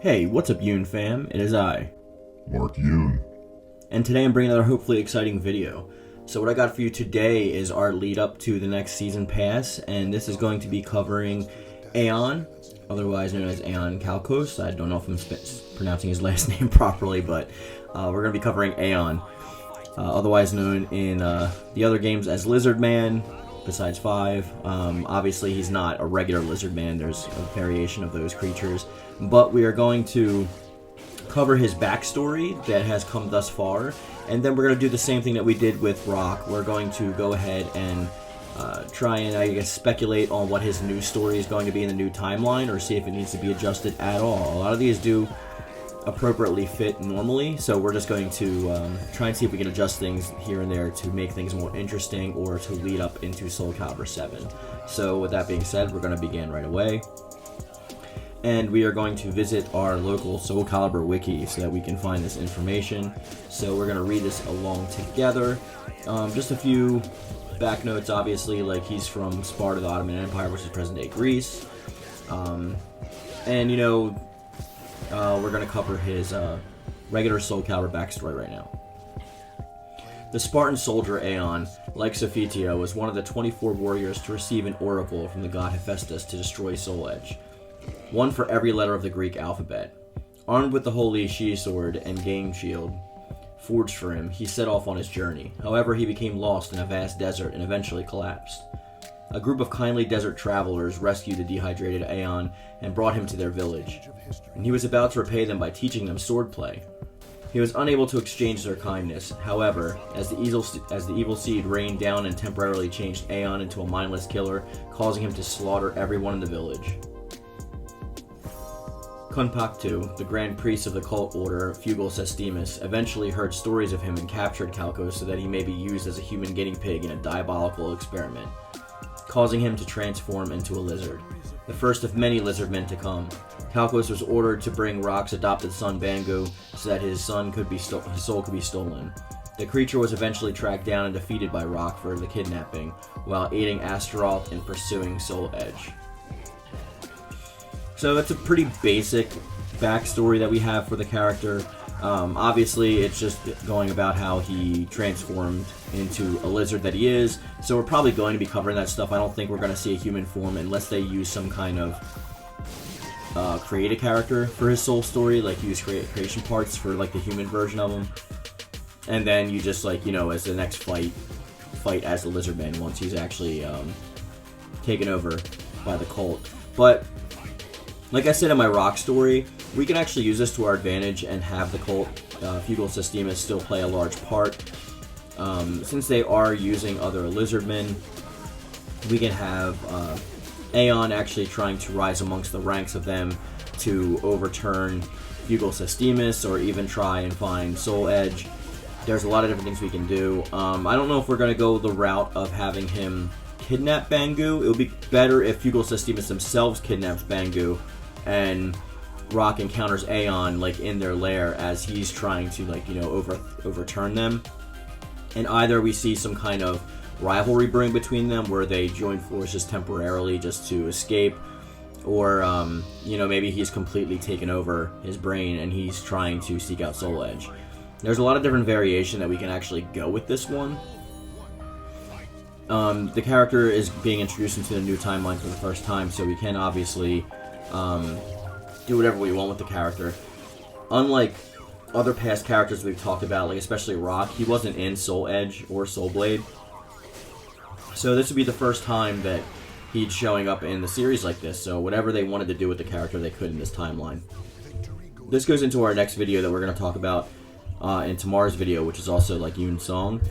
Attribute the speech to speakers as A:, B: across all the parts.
A: Hey, what's up Yoon-Fam? It is I,
B: Mark Yoon.
A: and today I'm bringing another hopefully exciting video. So what I got for you today is our lead up to the next season pass, and this is going to be covering Aeon, otherwise known as Aeon Kalkos. I don't know if I'm pronouncing his last name properly, but we're going to be covering Aeon, otherwise known in the other games as Lizard Man, besides 5. Obviously he's not a regular Lizard Man, there's a variation of those creatures, but we are going to cover his backstory that has come thus far, and then we're going to do the same thing that we did with Rock. We're going to go ahead and try and, I guess, speculate on what his new story is going to be in the new timeline, or see if it needs to be adjusted at all. A lot of these do appropriately fit normally, so we're just going to try and see if we can adjust things here and there to make things more interesting or to lead up into Soul Calibur 7. So with that being said, we're going to begin right away. And we are going to visit our local Soul Calibur wiki so that we can find this information. So we're going to read this along together. Just a few back notes, obviously, like he's from Sparta, the Ottoman Empire, which is present-day Greece. And, you know, we're going to cover his regular Soul Calibur backstory right now. The Spartan soldier Aeon, like Sophia, was one of the 24 warriors to receive an oracle from the god Hephaestus to destroy Soul Edge. One for every letter of the Greek alphabet. Armed with the holy Shi sword and game shield forged for him, he set off on his journey. However, he became lost in a vast desert and eventually collapsed. A group of kindly desert travelers rescued the dehydrated Aeon and brought him to their village, and he was about to repay them by teaching them swordplay. He was unable to exchange their kindness. However, as the evil seed rained down and temporarily changed Aeon into a mindless killer, causing him to slaughter everyone in the village. Kunpaktu, the grand priest of the cult order Fugal Sestimus, eventually heard stories of him and captured Kalkos so that he may be used as a human guinea pig in a diabolical experiment, causing him to transform into a lizard, the first of many lizard men to come. Kalkos was ordered to bring Rock's adopted son Bangu so that his soul could be stolen. The creature was eventually tracked down and defeated by Rock for the kidnapping, while aiding Astaroth in pursuing Soul Edge. So that's a pretty basic backstory that we have for the character. Obviously, it's just going about how he transformed into a lizard that he is. So we're probably going to be covering that stuff. I don't think we're going to see a human form unless they use some kind of create a character for his soul story, like use creation parts for like the human version of him. And then you just, like, you know, as the next fight as the lizard man once he's actually taken over by the cult. But like I said in my Rock story, we can actually use this to our advantage and have the cult, Fugal Sestimus, still play a large part. Since they are using other lizardmen, we can have Aeon actually trying to rise amongst the ranks of them to overturn Fugal Sestimus, or even try and find Soul Edge. There's a lot of different things we can do. I don't know if we're going to go the route of having him kidnap Bangu. It would be better if Fugal Sestimus themselves kidnaps Bangu and Rock encounters Aeon, like, in their lair as he's trying to, like, you know, overturn them. And either we see some kind of rivalry brewing between them where they join forces temporarily just to escape, or, you know, maybe he's completely taken over his brain and he's trying to seek out Soul Edge. There's a lot of different variation that we can actually go with this one. The character is being introduced into the new timeline for the first time, so we can obviously do whatever we want with the character. Unlike other past characters we've talked about, like especially Rock, he wasn't in Soul Edge or Soul Blade. So this would be the first time that he'd showing up in the series like this, so whatever they wanted to do with the character, they could in this timeline. This goes into our next video that we're going to talk about in tomorrow's video, which is also like Yoon-Song.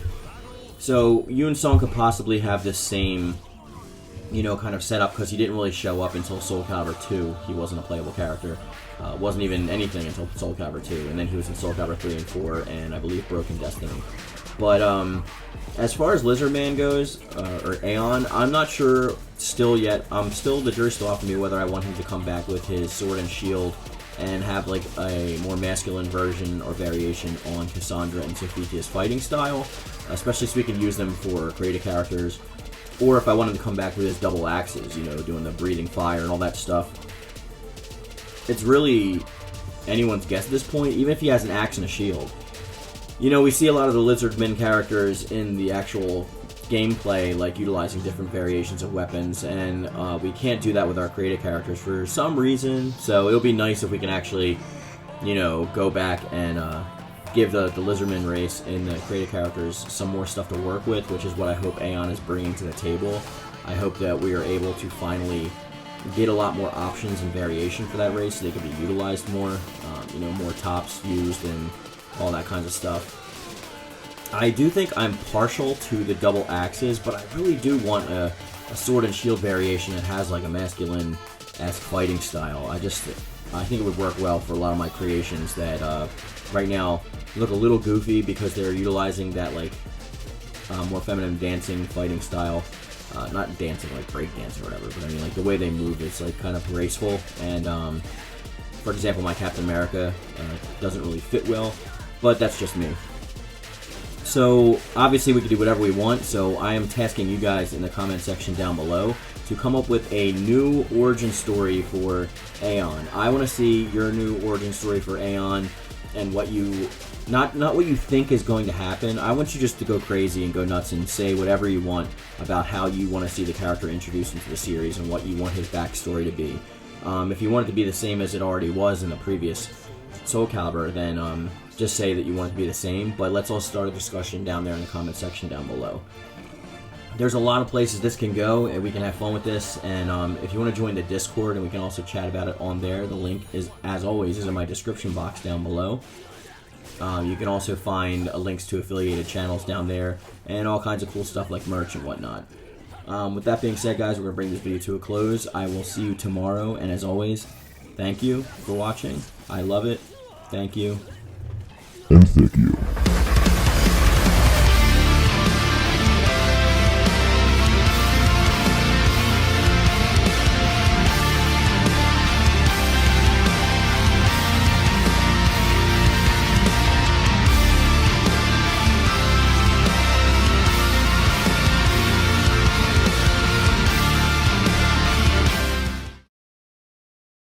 A: So Yoon-Song could possibly have this same, you know, kind of setup, because he didn't really show up until Soul Calibur 2. He wasn't a playable character. Wasn't even anything until Soul Calibur 2. And then he was in Soul Calibur 3 and 4, and I believe Broken Destiny. But as far as Lizard Man goes, or Aeon, I'm not sure still yet. The jury's still off of me whether I want him to come back with his sword and shield and have like a more masculine version or variation on Cassandra and Sophia's fighting style, especially so we can use them for creative characters, or if I want him to come back with his double axes, you know, doing the breathing fire and all that stuff. It's really anyone's guess at this point, even if he has an axe and a shield. You know, we see a lot of the Lizardmen characters in the actual gameplay, like utilizing different variations of weapons, and we can't do that with our creative characters for some reason, so it'll be nice if we can actually, you know, go back and give the Lizardman race and the creative characters some more stuff to work with, which is what I hope Aeon is bringing to the table. I hope that we are able to finally get a lot more options and variation for that race so they can be utilized more, you know, more tops used and all that kinds of stuff. I do think I'm partial to the double axes, but I really do want a sword and shield variation that has like a masculine-esque fighting style. I think it would work well for a lot of my creations that right now look a little goofy because they're utilizing that like more feminine dancing fighting style. Not dancing like break dance or whatever, but I mean like the way they move is like kind of graceful, and for example my Captain America doesn't really fit well, but that's just me. So obviously we can do whatever we want, so I am tasking you guys in the comment section down below to come up with a new origin story for Aeon. I want to see your new origin story for Aeon and what you, not what you think is going to happen. I want you just to go crazy and go nuts and say whatever you want about how you want to see the character introduced into the series and what you want his backstory to be. If you want it to be the same as it already was in the previous Soul Calibur, then just say that you want it to be the same, but let's all start a discussion down there in the comment section down below. There's a lot of places this can go, and we can have fun with this, and if you want to join the Discord, and we can also chat about it on there, the link is, as always, is in my description box down below. You can also find links to affiliated channels down there, and all kinds of cool stuff like merch and whatnot. With that being said, guys, we're going to bring this video to a close. I will see you tomorrow, and as always, thank you for watching. I love it. Thank you.
B: And thank you.